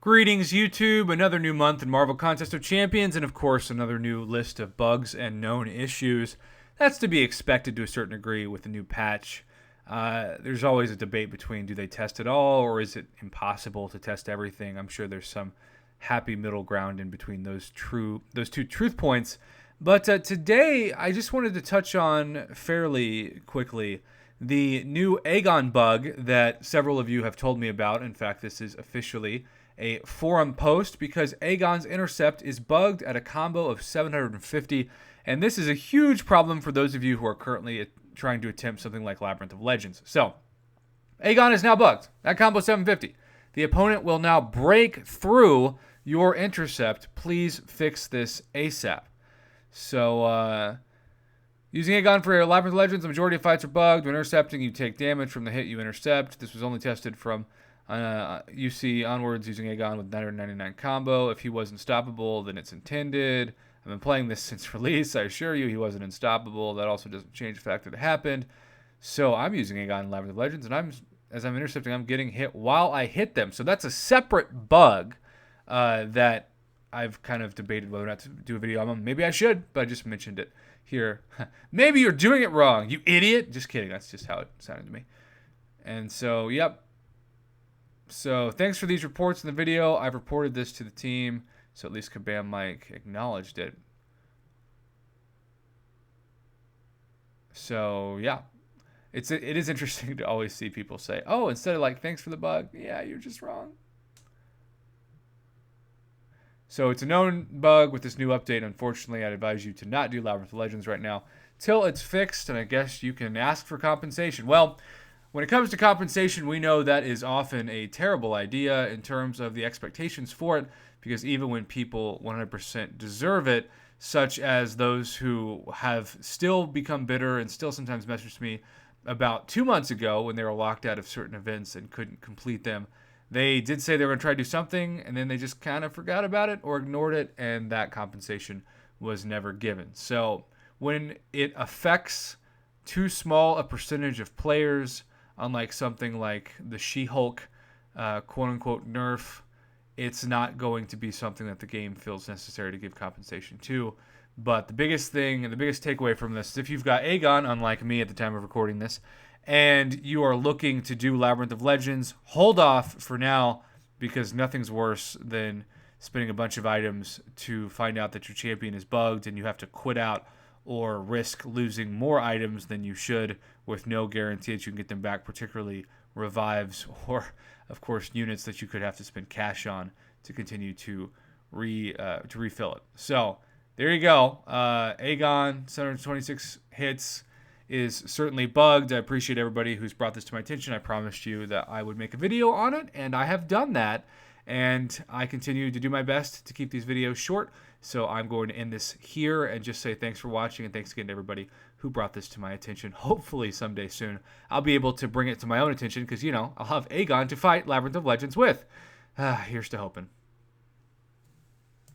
Greetings, YouTube. Another new month in Marvel Contest of Champions, and of course, another new list of bugs and known issues. That's to be expected to a certain degree with the new patch. There's always a debate between do they test it all or is it impossible to test everything. I'm sure there's some happy middle ground in between those two truth points. But today, I just wanted to touch on fairly quickly the new Ægon bug that several of you have told me about. In fact, this is officially a forum post because Ægon's intercept is bugged at a combo of 750, and this is a huge problem for those of you who are currently trying to attempt something like Labyrinth of Legends. So, Ægon is now bugged at combo 750. The opponent will now break through your intercept. Please fix this ASAP. So, using Ægon for Labyrinth of Legends, the majority of fights are bugged. When intercepting, you take damage from the hit you intercept. This was only tested from UC onwards using Ægon with 999 combo. If he was unstoppable, then it's intended. I've been playing this since release. I assure you he wasn't unstoppable. That also doesn't change the fact that it happened. So I'm using Ægon in Labyrinth of Legends, and as I'm intercepting, I'm getting hit while I hit them. So that's a separate bug that I've kind of debated whether or not to do a video on. Maybe I should, but I just mentioned it here. Maybe you're doing it wrong, you idiot. Just kidding. That's just how it sounded to me. And so, yep. So thanks for these reports in the video. I've reported this to the team, so at least Kabam Mike acknowledged it. So yeah, it is interesting to always see people say, oh, instead of like, thanks for the bug, yeah, you're just wrong. So it's a known bug with this new update. Unfortunately, I'd advise you to not do Labyrinth of Legends right now till it's fixed, and I guess you can ask for compensation. Well, when it comes to compensation, we know that is often a terrible idea in terms of the expectations for it, because even when people 100% deserve it, such as those who have still become bitter and still sometimes message me about 2 months ago when they were locked out of certain events and couldn't complete them, they did say they were going to try to do something, and then they just kind of forgot about it or ignored it, and that compensation was never given. So when it affects too small a percentage of players, unlike something like the She-Hulk quote-unquote nerf, it's not going to be something that the game feels necessary to give compensation to. But the biggest thing and the biggest takeaway from this is if you've got Ægon, unlike me at the time of recording this, and you are looking to do Labyrinth of Legends, hold off for now, because nothing's worse than spending a bunch of items to find out that your champion is bugged and you have to quit out or risk losing more items than you should with no guarantee that you can get them back, particularly revives or, of course, units that you could have to spend cash on to continue to refill it. So there you go. Ægon, 726 hits, is certainly bugged. I appreciate everybody who's brought this to my attention. I promised you that I would make a video on it, and I have done that. And I continue to do my best to keep these videos short. So I'm going to end this here and just say thanks for watching, and thanks again to everybody who brought this to my attention. Hopefully someday soon I'll be able to bring it to my own attention because, you know, I'll have Ægon to fight Labyrinth of Legends with. Here's to hoping.